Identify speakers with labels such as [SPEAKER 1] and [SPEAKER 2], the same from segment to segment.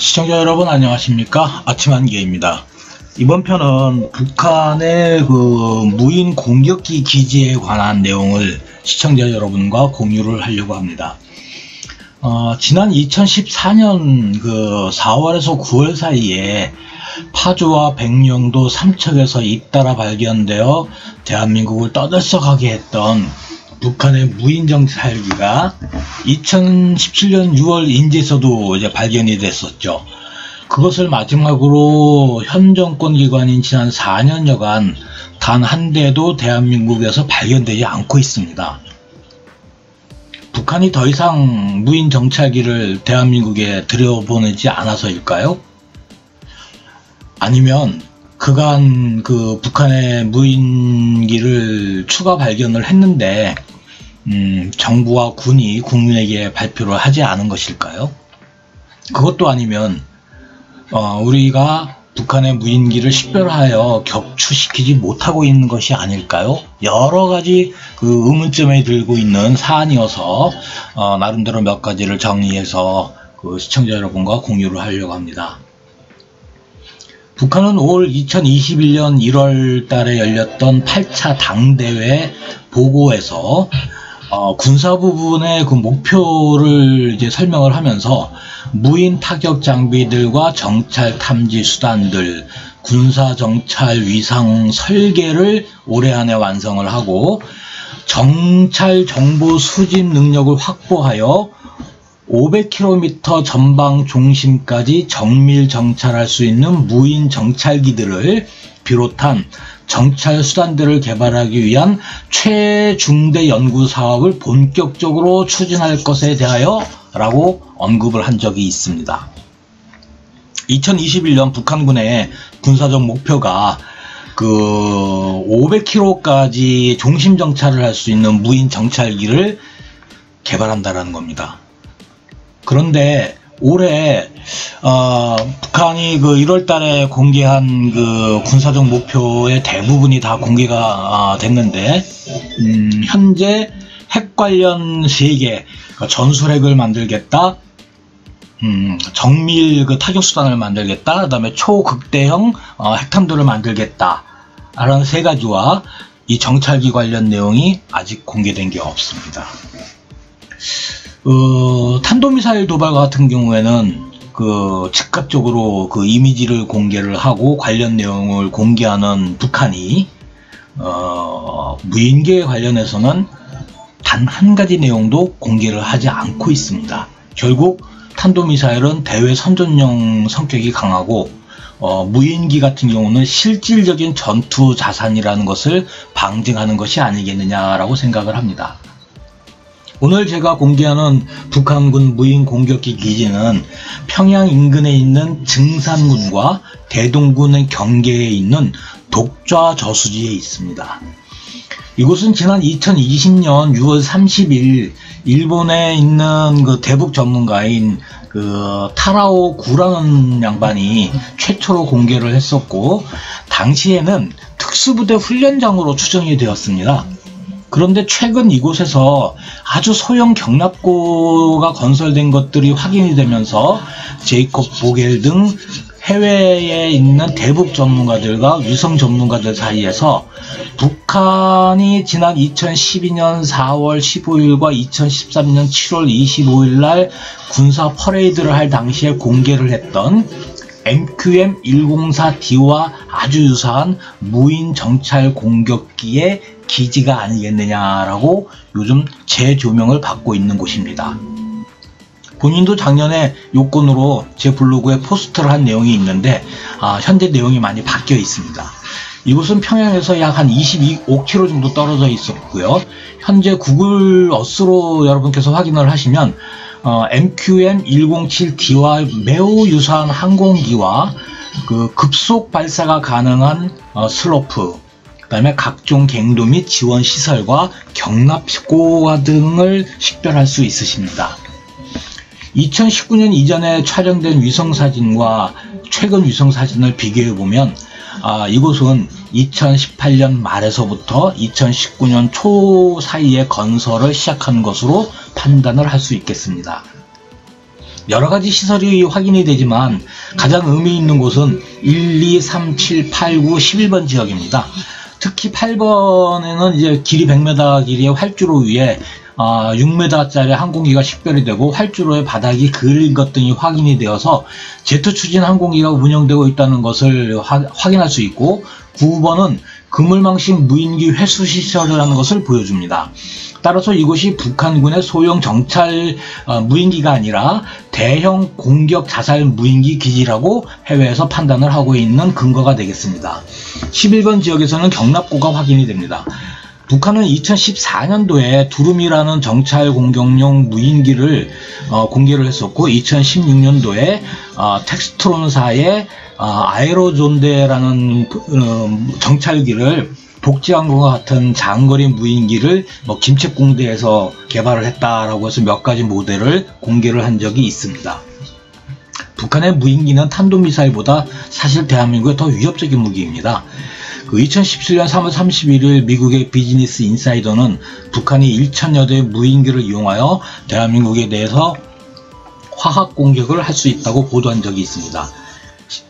[SPEAKER 1] 시청자 여러분 안녕하십니까? 아침 한개입니다. 이번 편은 북한의 무인 공격기 기지에 관한 내용을 시청자 여러분과 공유를 하려고 합니다. 지난 2014년 4월에서 9월 사이에 파주와 백령도 삼척에서 잇따라 발견되어 대한민국을 떠들썩하게 했던 북한의 무인정찰기가 2017년 6월 인제에서도 이제 발견이 됐었죠. 그것을 마지막으로 현 정권 기관인 지난 4년여간 단 한 대도 대한민국에서 발견되지 않고 있습니다. 북한이 더 이상 무인정찰기를 대한민국에 들여보내지 않아서일까요? 아니면 그간 북한의 무인기를 추가 발견을 했는데 정부와 군이 국민에게 발표를 하지 않은 것일까요? 그것도 아니면 우리가 북한의 무인기를 식별하여 격추시키지 못하고 있는 것이 아닐까요? 여러가지 의문점에 들고 있는 사안이어서 나름대로 몇 가지를 정리해서 시청자 여러분과 공유를 하려고 합니다. 북한은 올 2021년 1월 달에 열렸던 8차 당대회 보고에서 군사 부분의 목표를 이제 설명을 하면서 무인 타격 장비들과 정찰 탐지 수단들, 군사 정찰 위상 설계를 올해 안에 완성을 하고 정찰 정보 수집 능력을 확보하여 500km 전방 중심까지 정밀 정찰할 수 있는 무인 정찰기들을 비롯한 정찰 수단들을 개발하기 위한 최중대 연구 사업을 본격적으로 추진할 것에 대하여 라고 언급을 한 적이 있습니다. 2021년 북한군의 군사적 목표가 500km까지 중심 정찰을 할 수 있는 무인 정찰기를 개발한다라는 겁니다. 그런데 올해 북한이 1월 달에 공개한 군사적 목표의 대부분이 다 공개가 됐는데 현재 핵 관련 3개, 전술핵을 만들겠다, 정밀 타격 수단을 만들겠다, 그 다음에 초극대형 핵탄두를 만들겠다 라는 3가지와 이 정찰기 관련 내용이 아직 공개된 게 없습니다. 탄도미사일 도발 같은 경우에는 즉각적으로 이미지를 공개를 하고 관련 내용을 공개하는 북한이 무인기에 관련해서는 단 한 가지 내용도 공개를 하지 않고 있습니다. 결국 탄도미사일은 대외 선전용 성격이 강하고 무인기 같은 경우는 실질적인 전투 자산이라는 것을 방증하는 것이 아니겠느냐라고 생각을 합니다. 오늘 제가 공개하는 북한군 무인 공격기 기지는 평양 인근에 있는 증산군과 대동군의 경계에 있는 독좌 저수지에 있습니다. 이곳은 지난 2020년 6월 30일 일본에 있는 대북 전문가인 타라오 구라는 양반이 최초로 공개를 했었고 당시에는 특수부대 훈련장으로 추정이 되었습니다. 그런데 최근 이곳에서 아주 소형 경납고가 건설된 것들이 확인이 되면서 제이콥 보겔 등 해외에 있는 대북 전문가들과 위성 전문가들 사이에서 북한이 지난 2012년 4월 15일과 2013년 7월 25일 날 군사 퍼레이드를 할 당시에 공개를 했던 MQM-104D와 아주 유사한 무인 정찰 공격기의 기지가 아니겠느냐라고 요즘 재조명을 받고 있는 곳입니다. 본인도 작년에 요건으로 제 블로그에 포스트를 한 내용이 있는데 현재 내용이 많이 바뀌어 있습니다. 이곳은 평양에서 약 한 25km 정도 떨어져 있었고요. 현재 구글 어스로 여러분께서 확인을 하시면 MQM-107D와 매우 유사한 항공기와 급속 발사가 가능한 슬로프, 그 다음에 각종 갱도 및 지원 시설과 경납고와 등을 식별할 수 있으십니다. 2019년 이전에 촬영된 위성사진과 최근 위성사진을 비교해보면 이곳은 2018년 말에서부터 2019년 초 사이에 건설을 시작한 것으로 판단을 할 수 있겠습니다. 여러가지 시설이 확인이 되지만 가장 의미 있는 곳은 1, 2, 3, 7, 8, 9, 11번 지역입니다. 특히 8번에는 이제 길이 100m 길이의 활주로 위에 6m짜리 항공기가 식별이 되고 활주로의 바닥이 그을린 것 등이 확인이 되어서 제트 추진 항공기가 운영되고 있다는 것을 확인할 수 있고, 9번은 그물망식 무인기 회수 시설이라는 것을 보여줍니다. 따라서 이곳이 북한군의 소형 정찰 무인기가 아니라 대형 공격 자살 무인기 기지라고 해외에서 판단을 하고 있는 근거가 되겠습니다. 11번 지역에서는 경납고가 확인이 됩니다. 북한은 2014년도에 두루미라는 정찰 공격용 무인기를 공개를 했었고, 2016년도에 텍스트론사의 아에로존데라는 정찰기를 복지항공과 같은 장거리 무인기를 김책공대에서 개발을 했다라고 해서 몇 가지 모델을 공개를 한 적이 있습니다. 북한의 무인기는 탄도미사일보다 사실 대한민국의 더 위협적인 무기입니다. 2017년 3월 31일 미국의 비즈니스 인사이더는 북한이 1000여 대의 무인기를 이용하여 대한민국에 대해서 화학 공격을 할 수 있다고 보도한 적이 있습니다.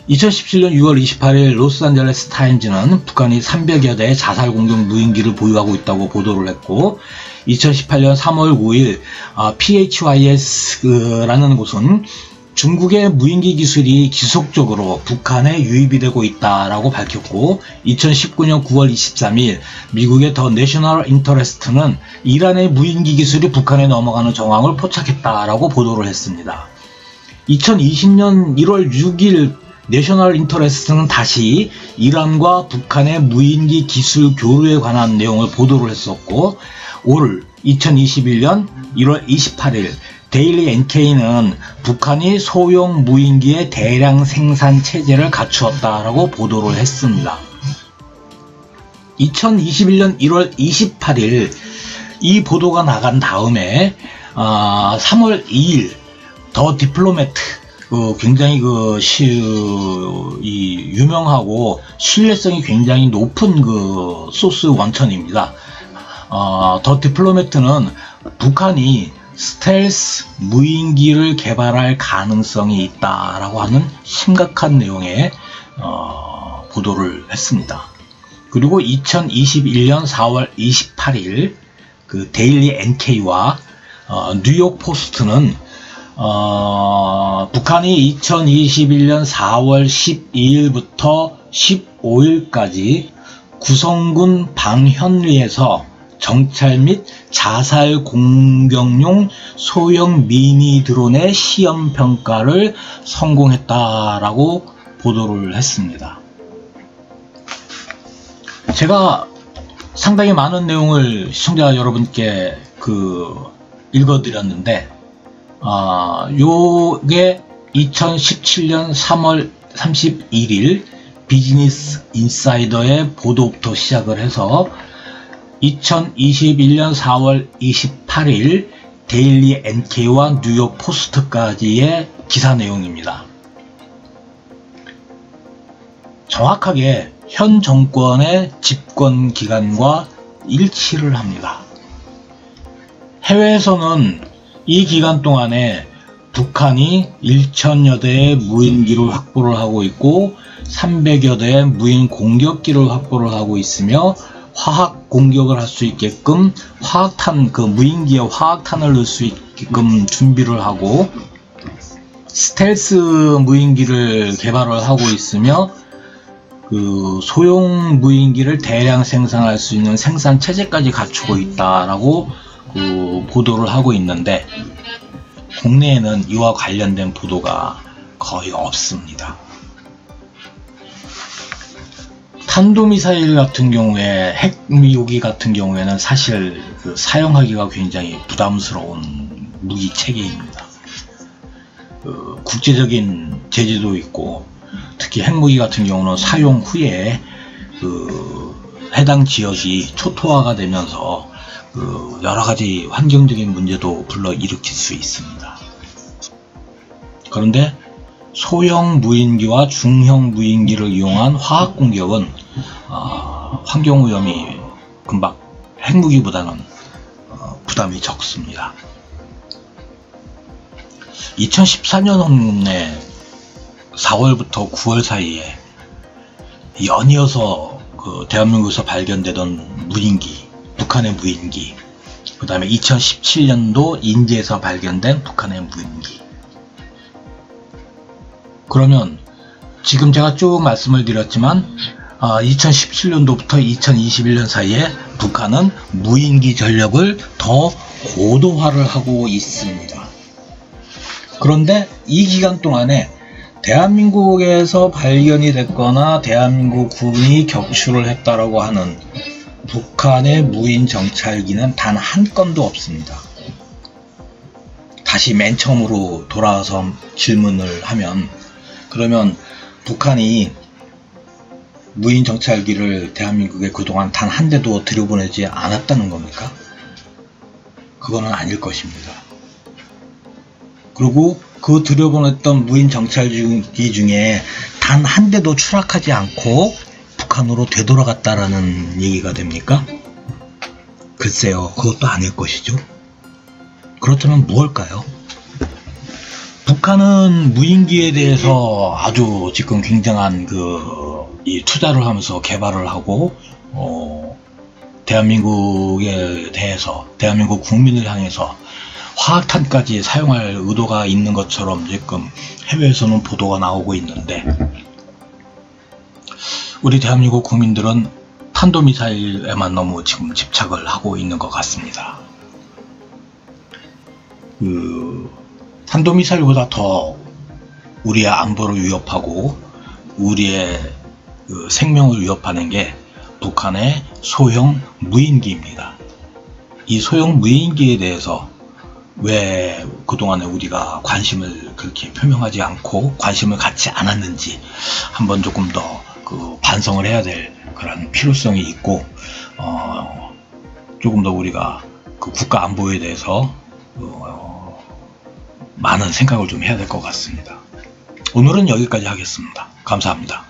[SPEAKER 1] 2017년 6월 28일 로스앤젤레스 타임즈는 북한이 300여 대의 자살 공격 무인기를 보유하고 있다고 보도를 했고, 2018년 3월 9일 PHYS라는 곳은 중국의 무인기 기술이 지속적으로 북한에 유입이 되고 있다라고 밝혔고, 2019년 9월 23일 미국의 더 내셔널 인터레스트는 이란의 무인기 기술이 북한에 넘어가는 정황을 포착했다라고 보도를 했습니다. 2020년 1월 6일 내셔널 인터레스트는 다시 이란과 북한의 무인기 기술 교류에 관한 내용을 보도를 했었고, 올 2021년 1월 28일 데일리 NK는 북한이 소형 무인기의 대량 생산 체제를 갖추었다라고 보도를 했습니다. 2021년 1월 28일 이 보도가 나간 다음에 3월 2일 더 디플로매트, 굉장히 유명하고 신뢰성이 굉장히 높은 소스 원천입니다. 더 디플로매트는 북한이 스텔스 무인기를 개발할 가능성이 있다라고 하는 심각한 내용의 보도를 했습니다. 그리고 2021년 4월 28일 데일리 NK와 뉴욕 포스트는 북한이 2021년 4월 12일부터 15일까지 구성군 방현리에서 정찰 및 자살 공격용 소형 미니 드론의 시험 평가를 성공했다라고 보도를 했습니다. 제가 상당히 많은 내용을 시청자 여러분께 읽어드렸는데, 요게 2017년 3월 31일 비즈니스 인사이더의 보도부터 시작을 해서 2021년 4월 28일 데일리 NK와 뉴욕 포스트까지의 기사 내용입니다. 정확하게 현 정권의 집권 기간과 일치를 합니다. 해외에서는 이 기간 동안에 북한이 1000여 대의 무인기를 확보를 하고 있고 300여 대의 무인 공격기를 확보를 하고 있으며, 화학 공격을 할 수 있게끔 화학탄, 무인기에 화학탄을 넣을 수 있게끔 준비를 하고, 스텔스 무인기를 개발을 하고 있으며, 소형 무인기를 대량 생산할 수 있는 생산 체제까지 갖추고 있다라고 보도를 하고 있는데, 국내에는 이와 관련된 보도가 거의 없습니다. 탄도미사일 같은 경우에, 핵무기 같은 경우에는 사실 사용하기가 굉장히 부담스러운 무기 체계입니다. 국제적인 제재도 있고, 특히 핵무기 같은 경우는 사용 후에 해당 지역이 초토화가 되면서 여러가지 환경적인 문제도 불러일으킬 수 있습니다. 그런데 소형 무인기와 중형 무인기를 이용한 화학 공격은 환경 오염이 금방 핵무기보다는 부담이 적습니다. 2014년에 4월부터 9월 사이에 연이어서 그 대한민국에서 발견되던 무인기, 북한의 무인기, 그 다음에 2017년도 인제에서 발견된 북한의 무인기. 그러면 지금 제가 쭉 말씀을 드렸지만 2017년도부터 2021년 사이에 북한은 무인기 전력을 더 고도화를 하고 있습니다. 그런데 이 기간 동안에 대한민국에서 발견이 됐거나 대한민국 군이 격추를 했다라고 하는 북한의 무인 정찰기는 단 한 건도 없습니다. 다시 맨 처음으로 돌아와서 질문을 하면, 그러면 북한이 무인 정찰기를 대한민국에 그동안 단 한 대도 들여보내지 않았다는 겁니까? 그거는 아닐 것입니다. 그리고 그 들여보냈던 무인 정찰기 중에 단 한 대도 추락하지 않고 북한으로 되돌아갔다라는 얘기가 됩니까? 글쎄요, 그것도 아닐 것이죠. 그렇다면 무엇일까요? 북한은 무인기에 대해서 아주 지금 굉장한 이 투자를 하면서 개발을 하고 대한민국에 대해서, 대한민국 국민을 향해서 화학탄까지 사용할 의도가 있는 것처럼 지금 해외에서는 보도가 나오고 있는데, 우리 대한민국 국민들은 탄도미사일에만 너무 지금 집착을 하고 있는 것 같습니다. 탄도미사일보다 더 우리의 안보를 위협하고 우리의 생명을 위협하는 게 북한의 소형 무인기입니다. 이 소형 무인기에 대해서 왜 그동안에 우리가 관심을 그렇게 표명하지 않고 관심을 갖지 않았는지 한번 조금 더 반성을 해야 될 그런 필요성이 있고, 조금 더 우리가 국가 안보에 대해서 많은 생각을 좀 해야 될 것 같습니다. 오늘은 여기까지 하겠습니다. 감사합니다.